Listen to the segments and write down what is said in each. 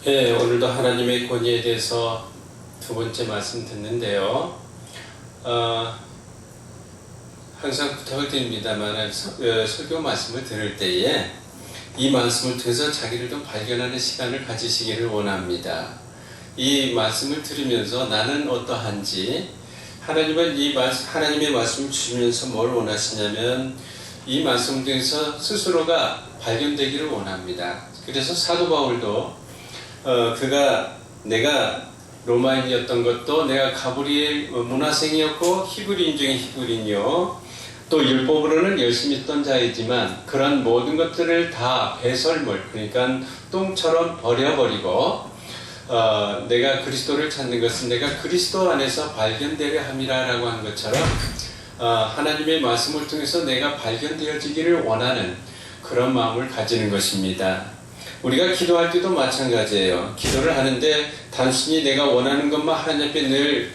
예, 오늘도 하나님의 권위에 대해서 두 번째 말씀 듣는데요. 항상 부탁을 드립니다만 설교 말씀을 들을 때에 이 말씀을 통해서 자기를 좀 발견하는 시간을 가지시기를 원합니다. 이 말씀을 들으면서 나는 어떠한지, 하나님은 하나님의 말씀을 주시면서 뭘 원하시냐면 이 말씀 중에서 스스로가 발견되기를 원합니다. 그래서 사도 바울도 내가 로마인이었던 것도 내가 가브리엘 문화생이었고 히브리인 중에 히브리인이요, 또 율법으로는 열심히 있던 자이지만 그런 모든 것들을 다 배설물, 그러니까 똥처럼 버려버리고 내가 그리스도를 찾는 것은 내가 그리스도 안에서 발견되려 함이라 라고 한 것처럼 하나님의 말씀을 통해서 내가 발견되어지기를 원하는 그런 마음을 가지는 것입니다. 우리가 기도할 때도 마찬가지예요. 기도를 하는데 단순히 내가 원하는 것만 하나님 앞에 늘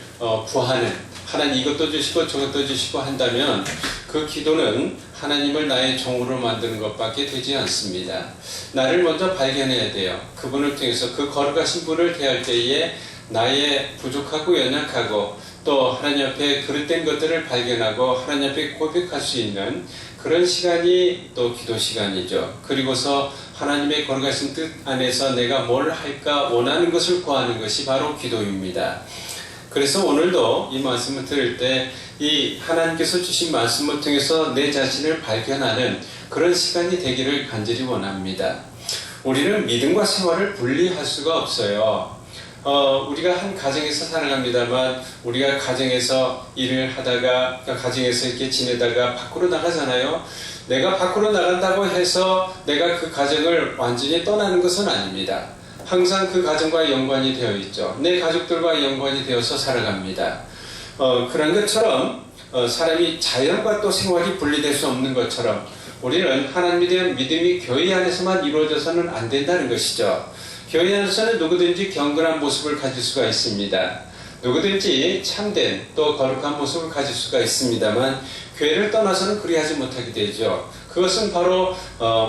구하는, 하나님 이것도 주시고 저것도 주시고 한다면 그 기도는 하나님을 나의 종으로 만드는 것밖에 되지 않습니다. 나를 먼저 발견해야 돼요. 그분을 통해서 그 거룩하신 분을 대할 때에 나의 부족하고 연약하고 또 하나님 앞에 그릇된 것들을 발견하고 하나님 앞에 고백할 수 있는 그런 시간이 또 기도 시간이죠. 그리고서 하나님의 거룩하신 뜻 안에서 내가 뭘 할까 원하는 것을 구하는 것이 바로 기도입니다. 그래서 오늘도 이 말씀을 들을 때 이 하나님께서 주신 말씀을 통해서 내 자신을 발견하는 그런 시간이 되기를 간절히 원합니다. 우리는 믿음과 생활을 분리할 수가 없어요. 우리가 한 가정에서 살아갑니다만 우리가 가정에서 일을 하다가 가정에서 이렇게 지내다가 밖으로 나가잖아요. 내가 밖으로 나간다고 해서 내가 그 가정을 완전히 떠나는 것은 아닙니다. 항상 그 가정과 연관이 되어 있죠. 내 가족들과 연관이 되어서 살아갑니다. 그런 것처럼 사람이 자연과 또 생활이 분리될 수 없는 것처럼 우리는 하나님에 대한 믿음이 교회 안에서만 이루어져서는 안 된다는 것이죠. 교회 안에서는 누구든지 경건한 모습을 가질 수가 있습니다. 누구든지 참된 또 거룩한 모습을 가질 수가 있습니다만 교회를 떠나서는 그리하지 못하게 되죠. 그것은 바로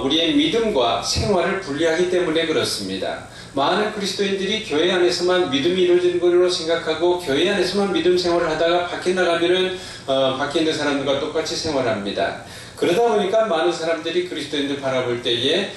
우리의 믿음과 생활을 분리하기 때문에 그렇습니다. 많은 그리스도인들이 교회 안에서만 믿음이 이루어지는 것으로 생각하고 교회 안에서만 믿음 생활을 하다가 밖에 나가면은 밖에 있는 사람들과 똑같이 생활합니다. 그러다 보니까 많은 사람들이 그리스도인들 바라볼 때에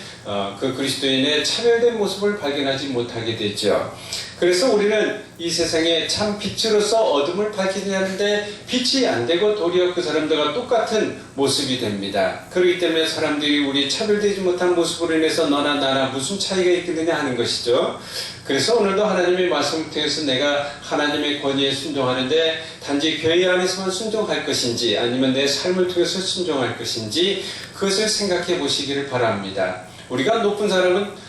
그 그리스도인의 차별된 모습을 발견하지 못하게 되죠. 그래서 우리는 이 세상에 참 빛으로서 어둠을 밝히려 하는데 빛이 안 되고 도리어 그 사람들과 똑같은 모습이 됩니다. 그렇기 때문에 사람들이 우리 차별되지 못한 모습으로 인해서 너나 나나 무슨 차이가 있겠느냐 하는 것이죠. 그래서 오늘도 하나님의 말씀을 통해서 내가 하나님의 권위에 순종하는데 단지 교회 안에서만 순종할 것인지 아니면 내 삶을 통해서 순종할 것인지 그것을 생각해 보시기를 바랍니다. 우리가 높은 사람은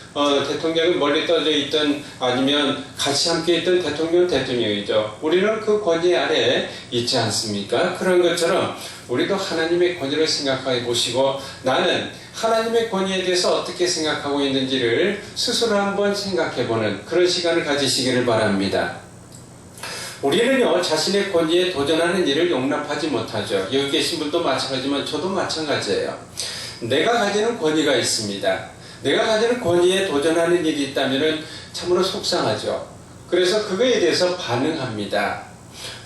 대통령은 멀리 떨어져 있던 아니면 같이 함께 있던 대통령이죠. 우리는 그 권위 아래에 있지 않습니까? 그런 것처럼 우리도 하나님의 권위를 생각해 보시고 나는 하나님의 권위에 대해서 어떻게 생각하고 있는지를 스스로 한번 생각해 보는 그런 시간을 가지시기를 바랍니다. 우리는요, 자신의 권위에 도전하는 일을 용납하지 못하죠. 여기 계신 분도 마찬가지지만 저도 마찬가지예요. 내가 가지는 권위가 있습니다. 내가 가지는 권위에 도전하는 일이 있다면 참으로 속상하죠. 그래서 그거에 대해서 반응합니다.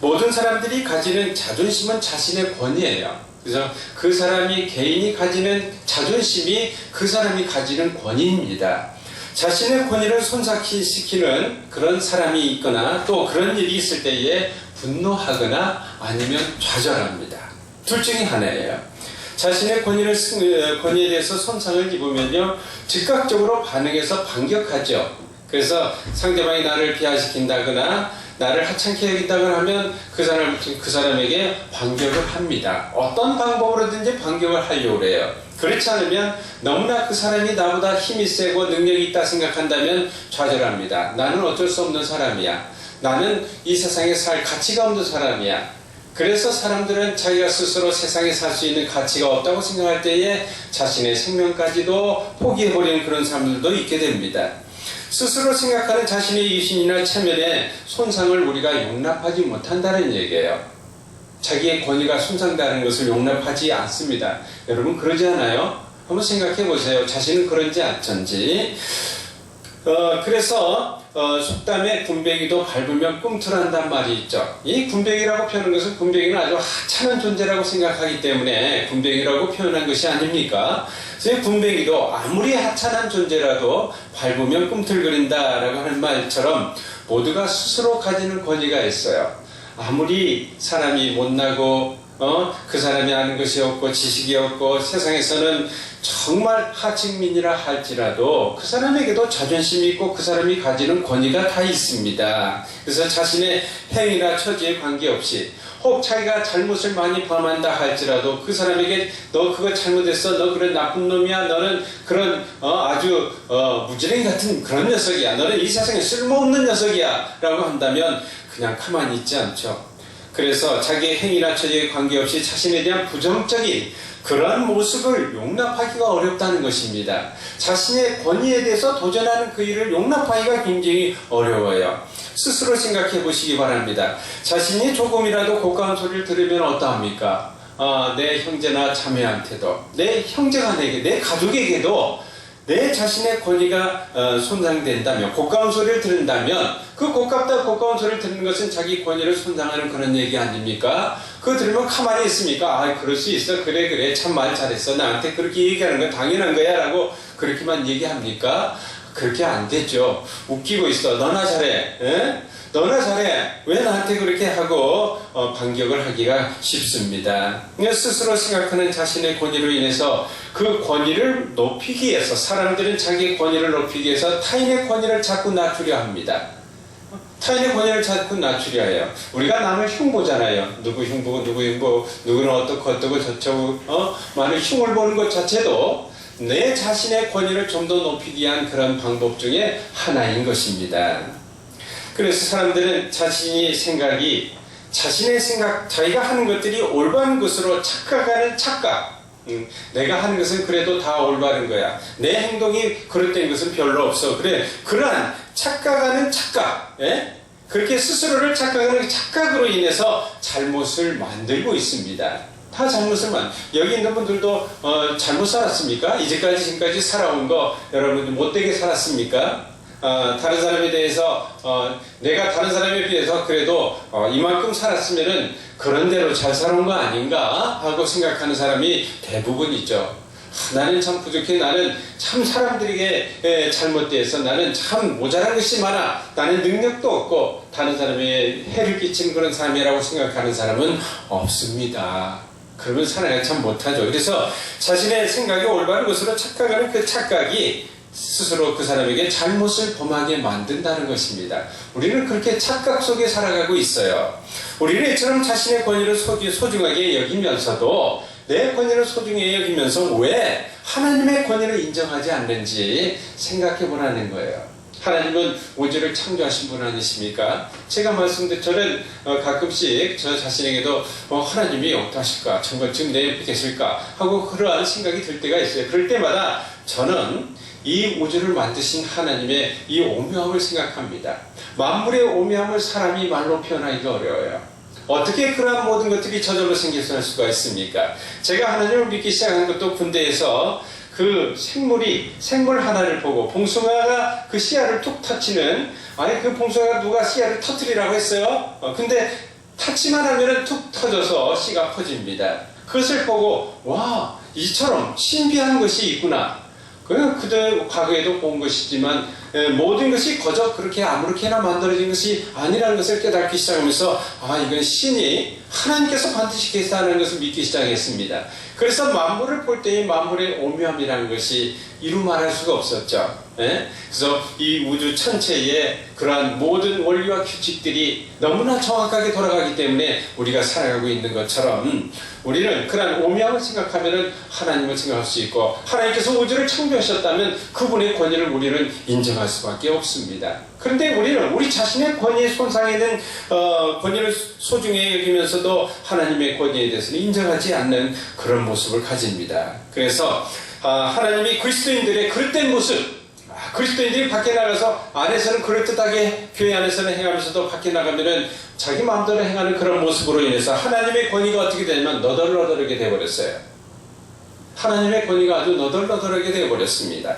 모든 사람들이 가지는 자존심은 자신의 권위예요. 그래서 그 사람이 개인이 가지는 자존심이 그 사람이 가지는 권위입니다. 자신의 권위를 손상시키는 그런 사람이 있거나 또 그런 일이 있을 때에 분노하거나 아니면 좌절합니다. 둘 중에 하나예요. 자신의 권위에 대해서 손상을 입으면요, 즉각적으로 반응해서 반격하죠. 그래서 상대방이 나를 비하시킨다거나 나를 하찮게 여긴다거나 하면 그 사람에게 반격을 합니다. 어떤 방법으로든지 반격을 하려고 해요. 그렇지 않으면 너무나 그 사람이 나보다 힘이 세고 능력이 있다 생각한다면 좌절합니다. 나는 어쩔 수 없는 사람이야. 나는 이 세상에 살 가치가 없는 사람이야. 그래서 사람들은 자기가 스스로 세상에 살 수 있는 가치가 없다고 생각할 때에 자신의 생명까지도 포기해버리는 그런 사람들도 있게 됩니다. 스스로 생각하는 자신의 유신이나 체면에 손상을 우리가 용납하지 못한다는 얘기예요. 자기의 권위가 손상되는 것을 용납하지 않습니다. 여러분 그러지 않아요? 한번 생각해 보세요. 자신은 그런지 않던지. 그래서 속담에 군뱅이도 밟으면 꿈틀한단 말이 있죠. 이 군뱅이라고 표현한 것은 군뱅이는 아주 하찮은 존재라고 생각하기 때문에 군뱅이라고 표현한 것이 아닙니까? 그래서 군뱅이도 아무리 하찮은 존재라도 밟으면 꿈틀거린다라고 하는 말처럼 모두가 스스로 가지는 권위가 있어요. 아무리 사람이 못나고 그 사람이 아는 것이 없고 지식이 없고 세상에서는 정말 하층민이라 할지라도 그 사람에게도 자존심이 있고 그 사람이 가지는 권위가 다 있습니다. 그래서 자신의 행위나 처지에 관계없이 혹 자기가 잘못을 많이 범한다 할지라도 그 사람에게 너 그거 잘못했어, 너 그런 나쁜 놈이야, 너는 그런 아주 무지랭이 같은 그런 녀석이야, 너는 이 세상에 쓸모없는 녀석이야 라고 한다면 그냥 가만히 있지 않죠. 그래서 자기의 행위나 처지에 관계없이 자신에 대한 부정적인 그러한 모습을 용납하기가 어렵다는 것입니다. 자신의 권위에 대해서 도전하는 그 일을 용납하기가 굉장히 어려워요. 스스로 생각해 보시기 바랍니다. 자신이 조금이라도 고가운 소리를 들으면 어떠합니까? 내 형제나 자매한테도, 내 형제가 내 가족에게도 내 자신의 권위가 손상된다면, 고가운 소리를 들은다면 그 고가운 소리를 듣는 것은 자기 권위를 손상하는 그런 얘기 아닙니까? 그거 들으면 가만히 있습니까? 그럴 수 있어, 그래 참 말 잘했어, 나한테 그렇게 얘기하는 건 당연한 거야 라고 그렇게만 얘기합니까? 그렇게 안 되죠. 웃기고 있어, 너나 잘해, 에? 너나 잘해, 왜 나한테 그렇게 하고 반격을 하기가 쉽습니다. 스스로 생각하는 자신의 권위로 인해서 그 권위를 높이기 위해서, 사람들은 자기의 권위를 높이기 위해서 타인의 권위를 자꾸 낮추려 합니다. 타인의 권위를 자꾸 낮추려 해요. 우리가 남을 흉보잖아요. 누구 흉보고 누구 흉보, 누구는 어떻고 저쩌고 많은 흉을 보는 것 자체도 내 자신의 권위를 좀 더 높이기 위한 그런 방법 중에 하나인 것입니다. 그래서 사람들은 자신의 생각, 자기가 하는 것들이 올바른 것으로 착각하는 착각. 내가 하는 것은 그래도 다 올바른 거야. 내 행동이 그릇된 것은 별로 없어. 그래, 그러한 착각하는 착각, 그렇게 스스로를 착각하는 착각으로 인해서 잘못을 만들고 있습니다. 다 여기 있는 분들도 잘못 살았습니까? 지금까지 살아온 거 여러분들 못되게 살았습니까? 다른 사람에 대해서 내가 다른 사람에 비해서 그래도 이만큼 살았으면은 그런 대로 잘 살아온 거 아닌가 하고 생각하는 사람이 대부분이죠. 나는 참 부족해, 나는 참 사람들에게 잘못돼서 나는 참 모자란 것이 많아, 나는 능력도 없고 다른 사람에게 해를 끼치는 그런 사람이라고 생각하는 사람은 없습니다. 그러면 살아야 참 못하죠. 그래서 자신의 생각이 올바른 것으로 착각하는 그 착각이 스스로 그 사람에게 잘못을 범하게 만든다는 것입니다. 우리는 그렇게 착각 속에 살아가고 있어요. 우리는 이처럼 자신의 권위를 소중하게 여기면서도, 내 권위를 소중히 여기면서 왜 하나님의 권위를 인정하지 않는지 생각해 보라는 거예요. 하나님은 우주를 창조하신 분 아니십니까? 제가 말씀드린, 저는 가끔씩 저 자신에게도 하나님이 어떠하실까? 정말 지금 내 옆에 계실까? 하고 그러한 생각이 들 때가 있어요. 그럴 때마다 저는 이 우주를 만드신 하나님의 이 오묘함을 생각합니다. 만물의 오묘함을 사람이 말로 표현하기가 어려워요. 어떻게 그러한 모든 것들이 저절로 생길 수가 있습니까? 제가 하나님을 믿기 시작한 것도 군대에서 그 생물 하나를 보고, 봉숭아가 그 씨알을 툭 터치는, 그 봉숭아가 누가 씨알을 터뜨리라고 했어요? 근데 터치만 하면은 툭 터져서 씨가 퍼집니다. 그것을 보고, 와, 이처럼 신비한 것이 있구나. 그들 과거에도 본 것이지만 모든 것이 거저 그렇게 아무렇게나 만들어진 것이 아니라는 것을 깨닫기 시작하면서 이건 신이 하나님께서 반드시 계시다는 것을 믿기 시작했습니다. 그래서 만물을 볼 때의 만물의 오묘함이라는 것이 이루 말할 수가 없었죠. 그래서 이 우주 전체에 그러한 모든 원리와 규칙들이 너무나 정확하게 돌아가기 때문에 우리가 살아가고 있는 것처럼 우리는 그러한 오묘함을 생각하면 하나님을 생각할 수 있고, 하나님께서 우주를 창조하셨다면 그분의 권위를 우리는 인정할 수밖에 없습니다. 그런데 우리는 우리 자신의 권위에 손상되는 권위를 소중히 여기면서도 하나님의 권위에 대해서는 인정하지 않는 그런 모습을 가집니다. 그래서 하나님이 그리스도인들의 그릇된 모습, 그리스도인들이 밖에 나가서 안에서는 그럴듯하게 교회 안에서는 행하면서도 밖에 나가면은 자기 마음대로 행하는 그런 모습으로 인해서 하나님의 권위가 어떻게 되냐면 너덜너덜하게 되어버렸어요. 하나님의 권위가 아주 너덜너덜하게 되어버렸습니다.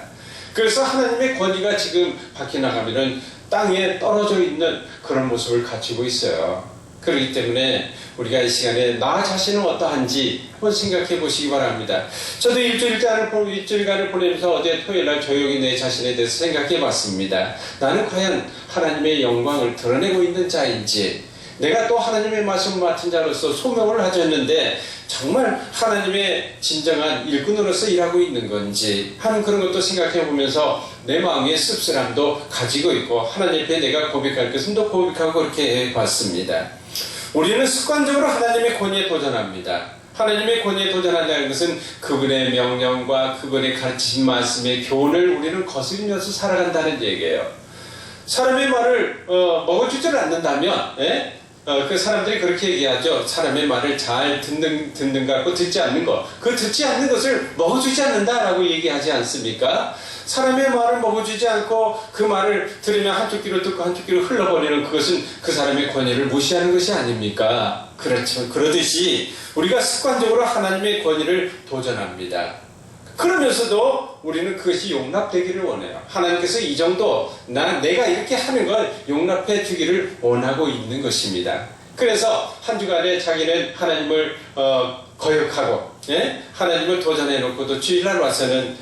그래서 하나님의 권위가 지금 바뀌나가면은 땅에 떨어져 있는 그런 모습을 갖추고 있어요. 그렇기 때문에 우리가 이 시간에 나 자신은 어떠한지 한번 생각해 보시기 바랍니다. 저도 일주일간을 보내면서 어제 토요일날 조용히 내 자신에 대해서 생각해 봤습니다. 나는 과연 하나님의 영광을 드러내고 있는 자인지, 내가 또 하나님의 말씀을 맡은 자로서 소명을 하셨는데 정말 하나님의 진정한 일꾼으로서 일하고 있는 건지 하는 그런 것도 생각해 보면서 내 마음의 씁쓸함도 가지고 있고 하나님 앞에 내가 고백할 것은 또 고백하고 그렇게 해봤습니다. 우리는 습관적으로 하나님의 권위에 도전합니다. 하나님의 권위에 도전한다는 것은 그분의 명령과 그분의 가르치신 말씀의 교훈을 우리는 거스리면서 살아간다는 얘기예요. 사람의 말을 먹어주지를 않는다면 그 사람들이 그렇게 얘기하죠. 사람의 말을 잘 듣는 것 같고 듣지 않는 것, 그 듣지 않는 것을 먹어주지 않는다라고 얘기하지 않습니까? 사람의 말을 먹어주지 않고 그 말을 들으면 한쪽 귀로 듣고 한쪽 귀로 흘러버리는 그것은 그 사람의 권위를 무시하는 것이 아닙니까? 그렇죠. 그러듯이 우리가 습관적으로 하나님의 권위를 도전합니다. 그러면서도 우리는 그것이 용납되기를 원해요. 하나님께서 이 정도 내가 이렇게 하는 걸 용납해 주기를 원하고 있는 것입니다. 그래서 한 주간에 자기는 하나님을 거역하고 하나님을 도전해 놓고도 주일날 와서는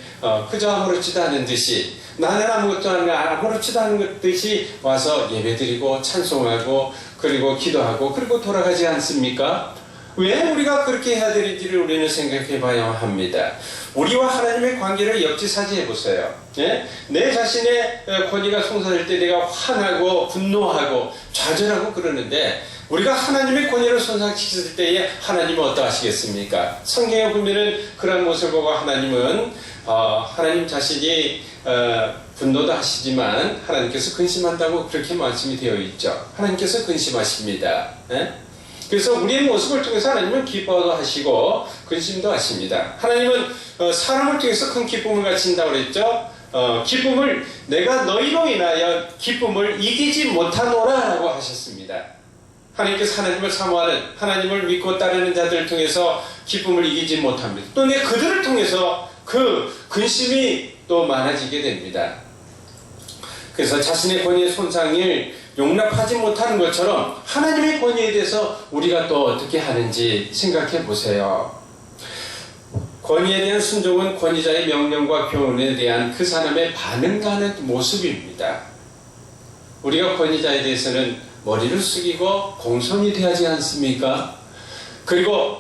그저 아무렇지도 않은 듯이 나는 아무것도 아무렇지도 않은 듯이 와서 예배드리고 찬송하고 그리고 기도하고 그리고 돌아가지 않습니까? 왜 우리가 그렇게 해야 되는지를 우리는 생각해 봐야 합니다. 우리와 하나님의 관계를 역지사지해 보세요. 내 자신의 권위가 송사될 때 내가 화나고 분노하고 좌절하고 그러는데 우리가 하나님의 권위를 손상시켰을 때에 하나님은 어떠하시겠습니까? 성경에 보면은 그런 모습을 보고 하나님은 하나님 자신이 분노도 하시지만 하나님께서 근심한다고 그렇게 말씀이 되어 있죠. 하나님께서 근심하십니다. 그래서 우리의 모습을 통해서 하나님은 기뻐도 하시고 근심도 하십니다. 하나님은 사람을 통해서 큰 기쁨을 가진다고 그랬죠. 기쁨을 내가 너희로 인하여 기쁨을 이기지 못하노라 라고 하셨습니다. 하나님께서 하나님을 사모하는 하나님을 믿고 따르는 자들을 통해서 기쁨을 이기지 못합니다. 또 내 그들을 통해서 그 근심이 또 많아지게 됩니다. 그래서 자신의 권위의 손상을 용납하지 못하는 것처럼 하나님의 권위에 대해서 우리가 또 어떻게 하는지 생각해 보세요. 권위에 대한 순종은 권위자의 명령과 교훈에 대한 그 사람의 반응하는 모습입니다. 우리가 권위자에 대해서는 머리를 숙이고 공손히 대하지 않습니까? 그리고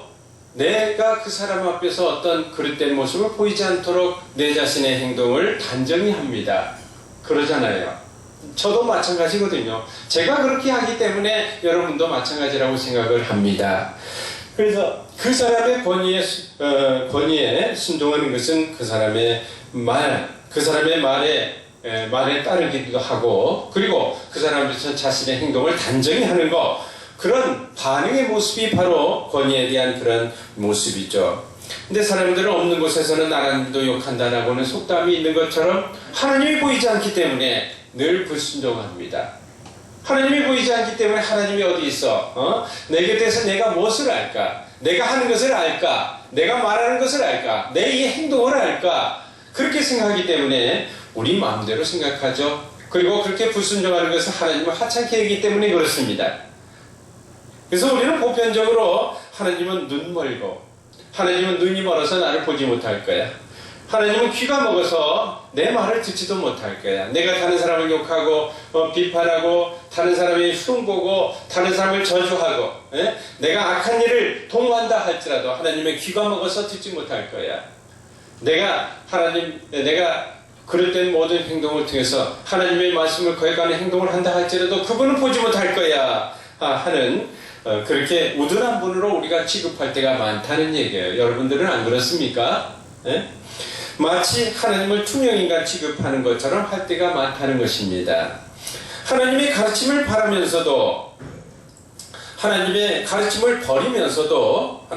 내가 그 사람 앞에서 어떤 그릇된 모습을 보이지 않도록 내 자신의 행동을 단정히 합니다. 그러잖아요. 저도 마찬가지거든요. 제가 그렇게 하기 때문에 여러분도 마찬가지라고 생각을 합니다. 그래서 그 사람의 권위에 순종하는 것은 그 사람의 말에 따르기도 하고, 그리고 그 사람에서 자신의 행동을 단정히 하는 것, 그런 반응의 모습이 바로 권위에 대한 그런 모습이죠. 근데 사람들은 없는 곳에서는 나라님도 욕한다라고는 속담이 있는 것처럼 하나님이 보이지 않기 때문에 늘 불순종합니다. 하나님이 보이지 않기 때문에 하나님이 어디 있어? 내 곁에서 내가 무엇을 알까? 내가 하는 것을 알까? 내가 말하는 것을 알까? 내 이 행동을 알까? 그렇게 생각하기 때문에 우리 마음대로 생각하죠. 그리고 그렇게 불순종하는 것은 하나님을 하찮게 하기 때문에 그렇습니다. 그래서 우리는 보편적으로 하나님은 눈 멀고, 하나님은 눈이 멀어서 나를 보지 못할 거야. 하나님은 귀가 먹어서 내 말을 듣지도 못할 거야. 내가 다른 사람을 욕하고 비판하고 다른 사람의 흉보고 다른 사람을 저주하고 내가 악한 일을 동호한다 할지라도 하나님의 귀가 먹어서 듣지 못할 거야. 내가 그릇된 모든 행동을 통해서 하나님의 말씀을 거역하는 행동을 한다 할지라도 그분은 보지 못할 거야 하는 그렇게 우둔한 분으로 우리가 취급할 때가 많다는 얘기예요. 여러분들은 안 그렇습니까? 마치 하나님을 투명인간 취급하는 것처럼 할 때가 많다는 것입니다. 하나님의 가르침을 바라면서도 하나님의 가르침을 버리면서도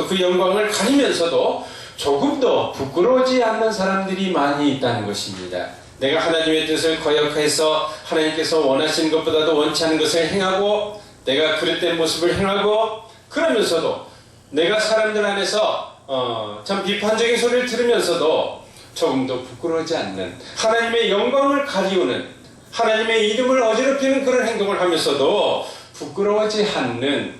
그 영광을 가리면서도 조금 더 부끄러워지 않는 사람들이 많이 있다는 것입니다. 내가 하나님의 뜻을 거역해서 하나님께서 원하시는 것보다도 원치 않은 것을 행하고 내가 그릇된 모습을 행하고 그러면서도 내가 사람들 안에서 참 비판적인 소리를 들으면서도 조금도 부끄러워하지 않는, 하나님의 영광을 가리우는, 하나님의 이름을 어지럽히는 그런 행동을 하면서도 부끄러워하지 않는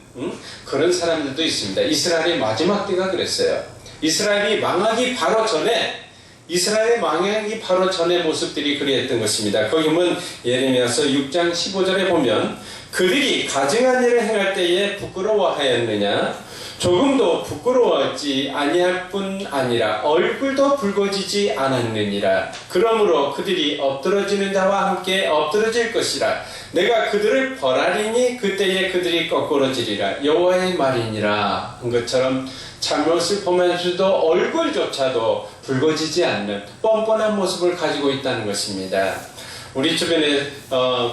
그런 사람들도 있습니다. 이스라엘의 마지막 때가 그랬어요. 이스라엘이 망하기 바로 전에 모습들이 그리했던 것입니다. 거기 보면 예레미야서 6장 15절에 보면 그들이 가증한 일을 행할 때에 부끄러워하였느냐? 조금도 부끄러워하지 아니할 뿐 아니라 얼굴도 붉어지지 않았느니라. 그러므로 그들이 엎드러지는 자와 함께 엎드러질 것이라. 내가 그들을 벌하리니 그때에 그들이 거꾸러지리라. 여호와의 말이니라. 한 것처럼 잘못을 보면서도 얼굴조차도 붉어지지 않는 뻔뻔한 모습을 가지고 있다는 것입니다. 우리 주변에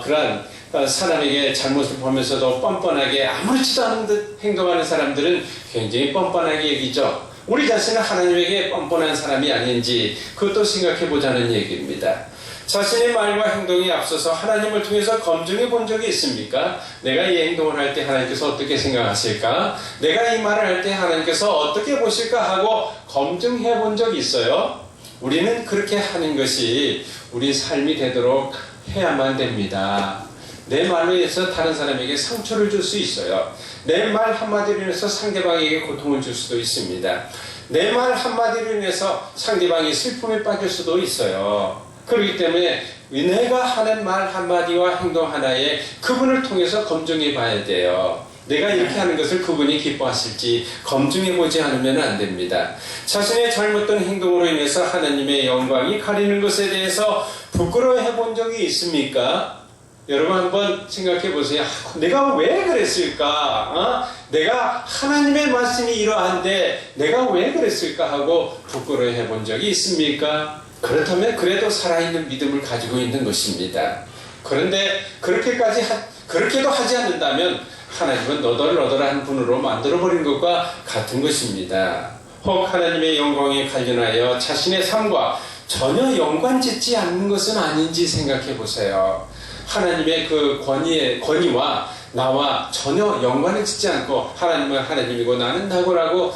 그러한 사람에게 잘못을 보면서도 뻔뻔하게 아무렇지도 않은 듯 행동하는 사람들은 굉장히 뻔뻔하게 여기죠. 우리 자신은 하나님에게 뻔뻔한 사람이 아닌지 그것도 생각해 보자는 얘기입니다. 자신의 말과 행동이 앞서서 하나님을 통해서 검증해 본 적이 있습니까? 내가 이 행동을 할 때 하나님께서 어떻게 생각하실까? 내가 이 말을 할 때 하나님께서 어떻게 보실까 하고 검증해 본 적이 있어요? 우리는 그렇게 하는 것이 우리 삶이 되도록 해야만 됩니다. 내 말로 인해서 다른 사람에게 상처를 줄 수 있어요. 내 말 한마디로 인해서 상대방에게 고통을 줄 수도 있습니다. 내 말 한마디로 인해서 상대방이 슬픔에 빠질 수도 있어요. 그렇기 때문에 내가 하는 말 한마디와 행동 하나에 그분을 통해서 검증해 봐야 돼요. 내가 이렇게 하는 것을 그분이 기뻐하실지 검증해 보지 않으면 안 됩니다. 자신의 잘못된 행동으로 인해서 하나님의 영광이 가리는 것에 대해서 부끄러워해 본 적이 있습니까? 여러분 한번 생각해 보세요. 내가 왜 그랬을까? 내가 하나님의 말씀이 이러한데 내가 왜 그랬을까 하고 부끄러워해 본 적이 있습니까? 그렇다면 그래도 살아있는 믿음을 가지고 있는 것입니다. 그런데 그렇게도 하지 않는다면 하나님은 너덜너덜한 분으로 만들어버린 것과 같은 것입니다. 혹 하나님의 영광에 관련하여 자신의 삶과 전혀 연관짓지 않는 것은 아닌지 생각해 보세요. 하나님의 그 권위와 나와 전혀 연관을 짓지 않고 하나님은 하나님이고 나는 나고라고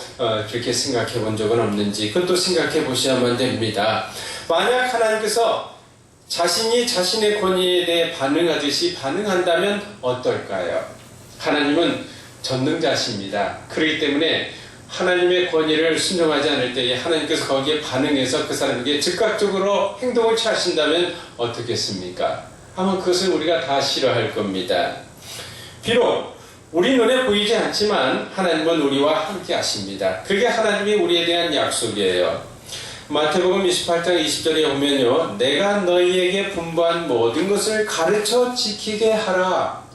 그렇게 생각해 본 적은 없는지 그것도 생각해 보셔야만 됩니다. 만약 하나님께서 자신이 자신의 권위에 대해 반응하듯이 반응한다면 어떨까요? 하나님은 전능자십니다. 그렇기 때문에 하나님의 권위를 순종하지 않을 때에 하나님께서 거기에 반응해서 그 사람에게 즉각적으로 행동을 취하신다면 어떻겠습니까? 아마 그것을 우리가 다 싫어할 겁니다. 비록 우리 눈에 보이지 않지만 하나님은 우리와 함께 하십니다. 그게 하나님이 우리에 대한 약속이에요. 마태복음 28장 20절에 보면요, 내가 너희에게 분부한 모든 것을 가르쳐 지키게 하라.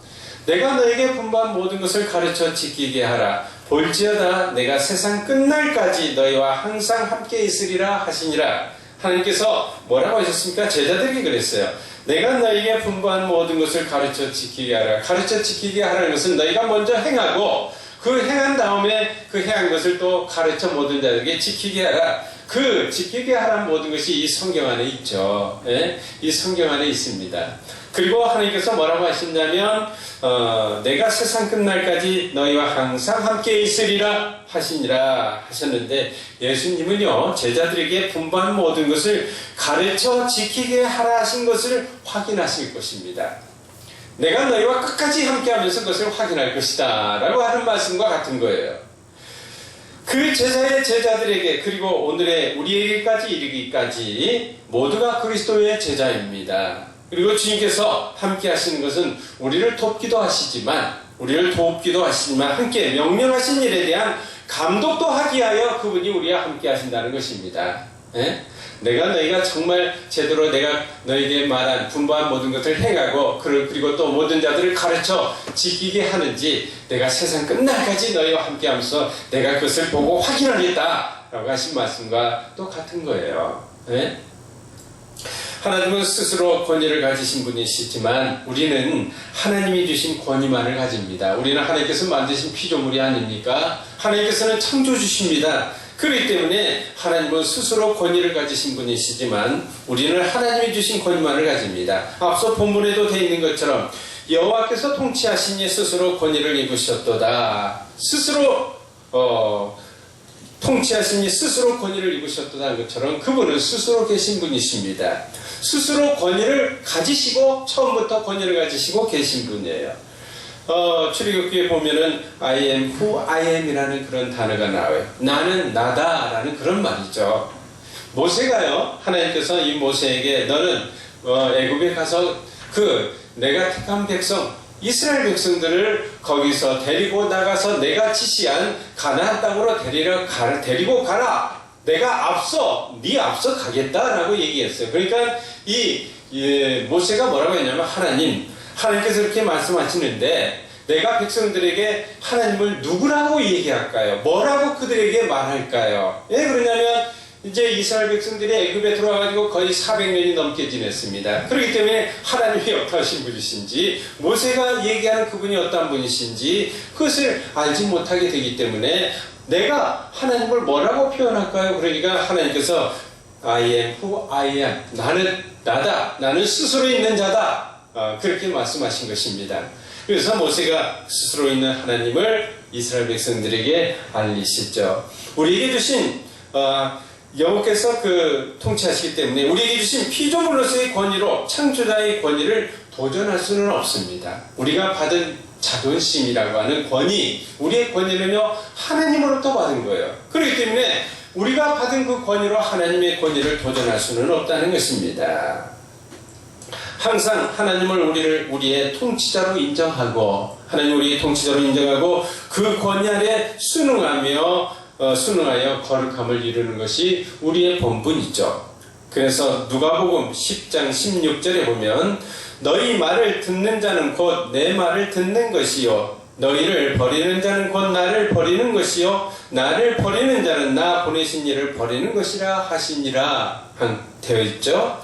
내가 너희에게 분부한 모든 것을 가르쳐 지키게 하라. 볼지어다 내가 세상 끝날까지 너희와 항상 함께 있으리라 하시니라. 하나님께서 뭐라고 하셨습니까? 제자들에게 그랬어요. 내가 너희에게 분부한 모든 것을 가르쳐 지키게 하라. 가르쳐 지키게 하라는 것은 너희가 먼저 행하고 그 행한 다음에 그 행한 것을 또 가르쳐 모든 자들에게 지키게 하라. 그 지키게 하라는 모든 것이 이 성경 안에 있죠. 예? 이 성경 안에 있습니다. 그리고 하나님께서 뭐라고 하신다면 내가 세상 끝날까지 너희와 항상 함께 있으리라 하시니라 하셨는데 예수님은요 제자들에게 분부한 모든 것을 가르쳐 지키게 하라 하신 것을 확인하실 것입니다. 내가 너희와 끝까지 함께하면서 그것을 확인할 것이다 라고 하는 말씀과 같은 거예요. 그 제자의 제자들에게 그리고 오늘의 우리에게까지 이르기까지 모두가 그리스도의 제자입니다. 그리고 주님께서 함께 하시는 것은 우리를 돕기도 하시지만 함께 명령하신 일에 대한 감독도 하기 위하여 그분이 우리와 함께 하신다는 것입니다. 예? 너희가 정말 제대로 내가 너희에게 말한 분부한 모든 것을 행하고 그리고 또 모든 자들을 가르쳐 지키게 하는지 내가 세상 끝날까지 너희와 함께 하면서 내가 그것을 보고 확인하겠다 라고 하신 말씀과 똑같은 거예요. 예? 하나님은 스스로 권위를 가지신 분이시지만 우리는 하나님이 주신 권위만을 가집니다. 우리는 하나님께서 만드신 피조물이 아닙니까? 하나님께서는 창조주십니다. 그렇기 때문에 하나님은 스스로 권위를 가지신 분이시지만 우리는 하나님이 주신 권위만을 가집니다. 앞서 본문에도 되어 있는 것처럼 여호와께서 통치하시니 스스로 권위를 입으셨도다. 스스로 통치하시니 스스로 권위를 입으셨다는 것처럼 그분은 스스로 계신 분이십니다. 스스로 권위를 가지시고 처음부터 권위를 가지시고 계신 분이에요. 출애굽기에 보면은 I am who I am이라는 그런 단어가 나와요. 나는 나다라는 그런 말이죠. 모세가요, 하나님께서 이 모세에게 너는 애굽에 가서 내가 택한 백성 이스라엘 백성들을 거기서 데리고 나가서 내가 지시한 가나안 땅으로 데리고 가라. 내가 네 앞서 가겠다라고 얘기했어요. 그러니까 모세가 뭐라고 했냐면 하나님께서 이렇게 말씀하시는데 내가 백성들에게 하나님을 누구라고 얘기할까요? 뭐라고 그들에게 말할까요? 왜 그러냐면 이제 이스라엘 백성들이 애굽에 들어와가지고 거의 400년이 넘게 지냈습니다. 그렇기 때문에 하나님이 어떠하신 분이신지 모세가 얘기하는 그분이 어떤 분이신지 그것을 알지 못하게 되기 때문에 내가 하나님을 뭐라고 표현할까요? 그러니까 하나님께서 I am who I am. 나는 나다. 나는 스스로 있는 자다. 그렇게 말씀하신 것입니다. 그래서 모세가 스스로 있는 하나님을 이스라엘 백성들에게 알리시죠. 우리에게 주신 여호와께서 통치하시기 때문에 우리에게 주신 피조물로서의 권위로 창조자의 권위를 도전할 수는 없습니다. 우리가 받은 자존심이라고 하는 권위, 우리의 권위는요 하나님으로부터 받은 거예요. 그렇기 때문에 우리가 받은 그 권위로 하나님의 권위를 도전할 수는 없다는 것입니다. 항상 하나님을 우리의 통치자로 인정하고 하나님 우리의 통치자로 인정하고 그 권위 아래 순응하여 거룩함을 이루는 것이 우리의 본분이죠. 그래서 누가복음 10장 16절에 보면 너희 말을 듣는 자는 곧 내 말을 듣는 것이요 너희를 버리는 자는 곧 나를 버리는 것이요 나를 버리는 자는 나 보내신 이를 버리는 것이라 하시니라 되어 있죠.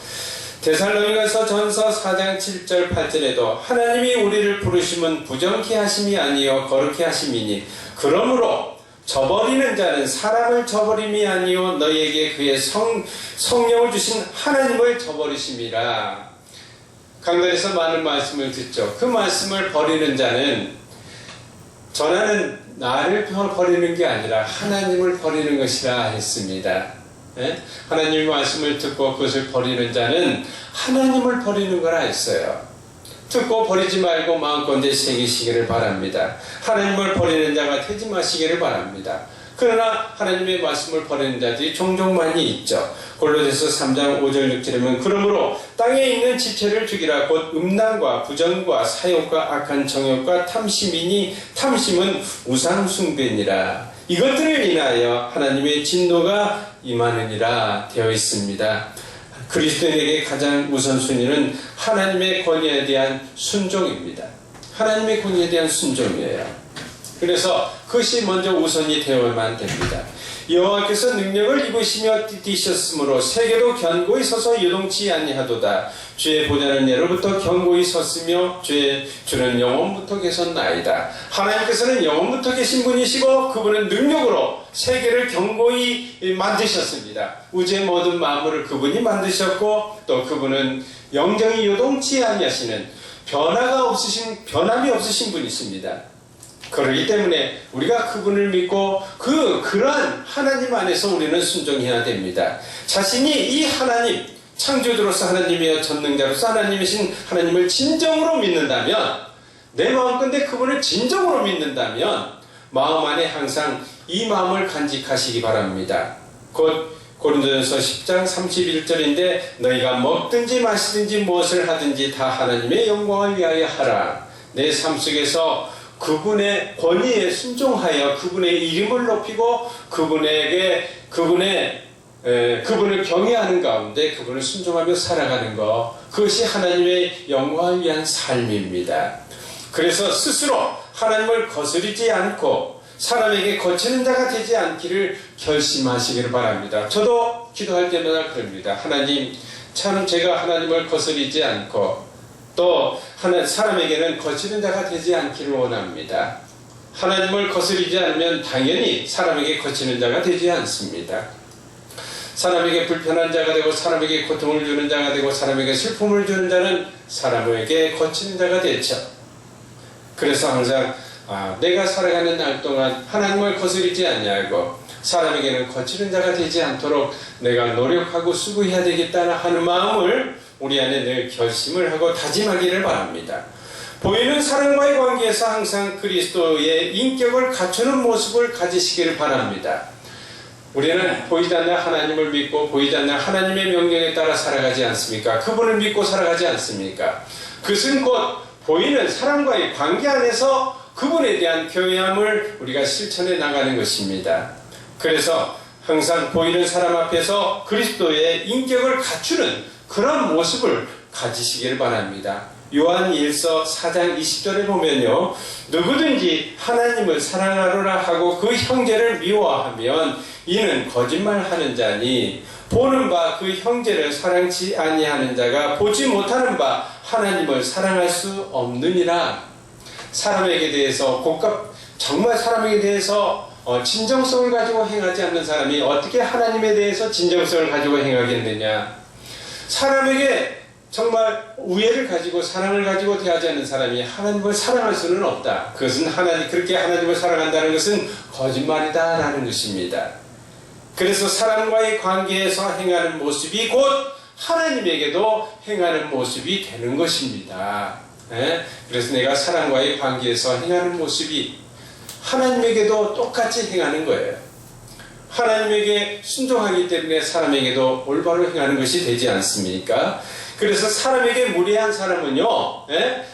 데살로니가서 전서 4장 7절 8절에도 하나님이 우리를 부르심은 부정케 하심이 아니요 거룩케 하심이니 그러므로 저버리는 자는 사람을 저버림이 아니요 너희에게 그의 성령을 주신 하나님을 저버리심이라. 강단에서 많은 말씀을 듣죠. 그 말씀을 버리는 자는 전하는 나를 버리는 게 아니라 하나님을 버리는 것이라 했습니다. 하나님의 말씀을 듣고 그것을 버리는 자는 하나님을 버리는 거라 했어요. 듣고 버리지 말고 마음껏 새기시기를 바랍니다. 하나님을 버리는 자가 되지 마시기를 바랍니다. 그러나 하나님의 말씀을 버리는 자들이 종종 많이 있죠. 골로새서 3장 5절 6절에 보면 그러므로 땅에 있는 지체를 죽이라 곧 음란과 부정과 사욕과 악한 정욕과 탐심이니 탐심은 우상 숭배니라. 이것들을 인하여 하나님의 진노가 임하느니라 되어 있습니다. 그리스도인에게 가장 우선순위는 하나님의 권위에 대한 순종입니다. 하나님의 권위에 대한 순종이에요. 그래서 그것이 먼저 우선이 되어야만 됩니다. 여호와께서 능력을 입으시며 뛰셨으므로 세계도 견고히 서서 요동치 아니하도다. 주의 보좌는 예로부터 견고히 섰으며 주는 영원부터 계셨나이다. 하나님께서는 영원부터 계신 분이시고 그분은 능력으로 세계를 견고히 만드셨습니다. 우주의 모든 만물을 그분이 만드셨고 또 그분은 영정이 요동치 아니하시는 변함이 없으신 분이십니다. 그렇기 때문에 우리가 그분을 믿고 그러한 하나님 안에서 우리는 순종해야 됩니다. 자신이 이 하나님, 창조주로서 하나님이여 전능자로서 하나님이신 하나님을 진정으로 믿는다면 내 마음건데 그분을 진정으로 믿는다면 마음 안에 항상 이 마음을 간직하시기 바랍니다. 곧 고린도전서 10장 31절인데 너희가 먹든지 마시든지 무엇을 하든지 다 하나님의 영광을 위하여 하라. 내 삶 속에서 그분의 권위에 순종하여 그분의 이름을 높이고 그분을 경외하는 가운데 그분을 순종하며 살아가는 것, 그것이 하나님의 영광을 위한 삶입니다. 그래서 스스로 하나님을 거스르지 않고 사람에게 거치는 자가 되지 않기를 결심하시기를 바랍니다. 저도 기도할 때마다 그럽니다. 하나님, 참 제가 하나님을 거스르지 않고 또 사람에게는 거치는 자가 되지 않기를 원합니다. 하나님을 거스르지 않으면 당연히 사람에게 거치는 자가 되지 않습니다. 사람에게 불편한 자가 되고 사람에게 고통을 주는 자가 되고 사람에게 슬픔을 주는 자는 사람에게 거치는 자가 되죠. 그래서 항상 내가 살아가는 날 동안 하나님을 거스르지 않냐고 사람에게는 거칠은 자가 되지 않도록 내가 노력하고 수고해야 되겠다 하는 마음을 우리 안에 늘 결심을 하고 다짐하기를 바랍니다. 보이는 사랑과의 관계에서 항상 그리스도의 인격을 갖추는 모습을 가지시기를 바랍니다. 우리는 보이지 않는 하나님을 믿고 보이지 않는 하나님의 명령에 따라 살아가지 않습니까? 그분을 믿고 살아가지 않습니까? 그것은 곧 보이는 사랑과의 관계 안에서 그분에 대한 교회함을 우리가 실천해 나가는 것입니다. 그래서 항상 보이는 사람 앞에서 그리스도의 인격을 갖추는 그런 모습을 가지시기를 바랍니다. 요한 1서 4장 20절에 보면요, 누구든지 하나님을 사랑하노라 하고 그 형제를 미워하면 이는 거짓말하는 자니 보는 바 그 형제를 사랑치 아니하는 자가 보지 못하는 바 하나님을 사랑할 수 없느니라. 사람에게 대해서 정말 사람에게 대해서 진정성을 가지고 행하지 않는 사람이 어떻게 하나님에 대해서 진정성을 가지고 행하겠느냐. 사람에게 정말 우애를 가지고 사랑을 가지고 대하지 않는 사람이 하나님을 사랑할 수는 없다. 그것은 그렇게 하나님을 사랑한다는 것은 거짓말이다라는 것입니다. 그래서 사람과의 관계에서 행하는 모습이 곧 하나님에게도 행하는 모습이 되는 것입니다. 그래서 내가 사람과의 관계에서 행하는 모습이 하나님에게도 똑같이 행하는 거예요. 하나님에게 순종하기 때문에 사람에게도 올바로 행하는 것이 되지 않습니까? 그래서 사람에게 무례한 사람은요,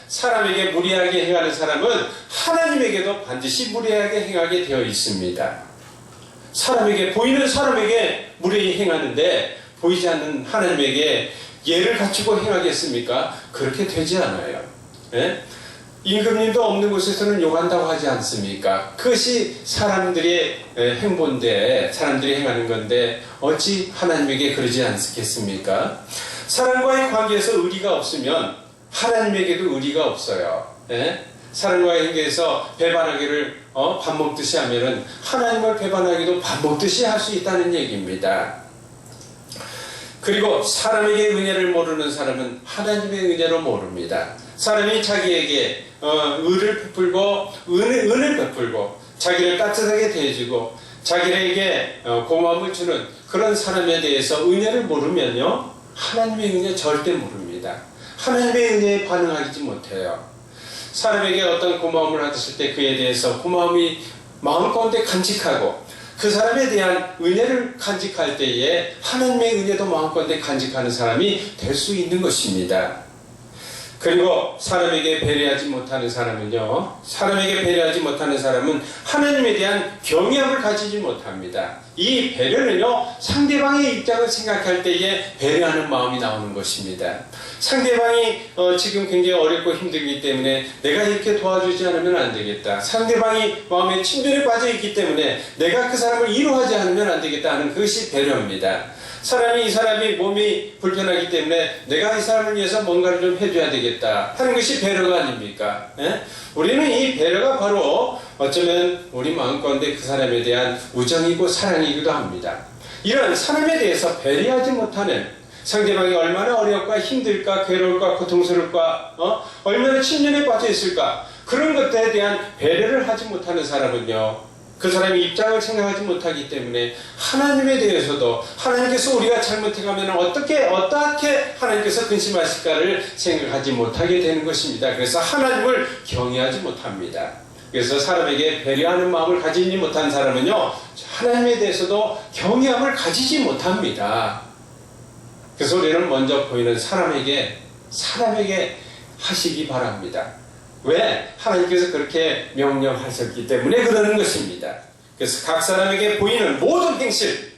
사람에게 무례하게 행하는 사람은 하나님에게도 반드시 무례하게 행하게 되어 있습니다. 보이는 사람에게 무례히 행하는데 보이지 않는 하나님에게 예를 갖추고 행하겠습니까? 그렇게 되지 않아요. 임금님도 없는 곳에서는 욕한다고 하지 않습니까? 그것이 사람들의 행본데, 사람들이 행하는 건데 어찌 하나님에게 그러지 않겠습니까? 사람과의 관계에서 의리가 없으면 하나님에게도 의리가 없어요. 사람과의 관계에서 배반하기를 밥 먹듯이 하면은 하나님을 배반하기도 밥 먹듯이 할 수 있다는 얘기입니다. 그리고 사람에게 은혜를 모르는 사람은 하나님의 은혜로 모릅니다. 사람이 자기에게 의를 베풀고 은을 베풀고 자기를 따뜻하게 대해주고 자기에게 고마움을 주는 그런 사람에 대해서 은혜를 모르면요, 하나님의 은혜 절대 모릅니다. 하나님의 은혜에 반응하지 못해요. 사람에게 어떤 고마움을 받았을 때 그에 대해서 고마움이 마음 가운데 간직하고 그 사람에 대한 은혜를 간직할 때에 하나님의 은혜도 마음 가운데 간직하는 사람이 될 수 있는 것입니다. 그리고 사람에게 배려하지 못하는 사람은요, 하나님에 대한 경외함을 가지지 못합니다. 이 배려는요, 상대방의 입장을 생각할 때에 배려하는 마음이 나오는 것입니다. 상대방이 지금 굉장히 어렵고 힘들기 때문에 내가 이렇게 도와주지 않으면 안 되겠다. 상대방이 마음에 침전에 빠져 있기 때문에 내가 그 사람을 위로하지 않으면 안 되겠다 하는 그것이 배려입니다. 이 사람이 몸이 불편하기 때문에 내가 이 사람을 위해서 뭔가를 좀 해줘야 되겠다 하는 것이 배려가 아닙니까? 우리는 이 배려가 바로 어쩌면 우리 마음 가운데 그 사람에 대한 우정이고 사랑이기도 합니다. 이런 사람에 대해서 배려하지 못하는, 상대방이 얼마나 어려울까, 힘들까, 괴로울까, 고통스러울까, 얼마나 침륜에 빠져 있을까, 그런 것들에 대한 배려를 하지 못하는 사람은요, 그 사람의 입장을 생각하지 못하기 때문에 하나님에 대해서도 하나님께서 우리가 잘못해가면 어떻게 하나님께서 근심하실까를 생각하지 못하게 되는 것입니다. 그래서 하나님을 경외하지 못합니다. 그래서 사람에게 배려하는 마음을 가지지 못한 사람은요, 하나님에 대해서도 경외함을 가지지 못합니다. 그래서 우리는 먼저 보이는 사람에게 하시기 바랍니다. 왜? 하나님께서 그렇게 명령하셨기 때문에 그러는 것입니다. 그래서 각 사람에게 보이는 모든 행실,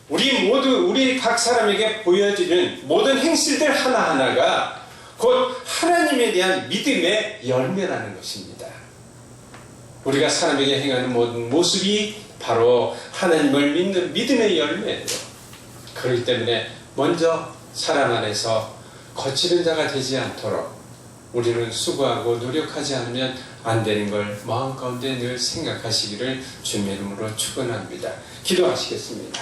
우리 각 사람에게 보여지는 모든 행실들 하나하나가 곧 하나님에 대한 믿음의 열매라는 것입니다. 우리가 사람에게 행하는 모든 모습이 바로 하나님을 믿는 믿음의 열매예요. 그렇기 때문에 먼저 사람 안에서 거칠은 자가 되지 않도록 우리는 수고하고 노력하지 않으면 안 되는 걸 마음 가운데 늘 생각하시기를 주님의 이름으로 축원합니다. 기도하시겠습니다.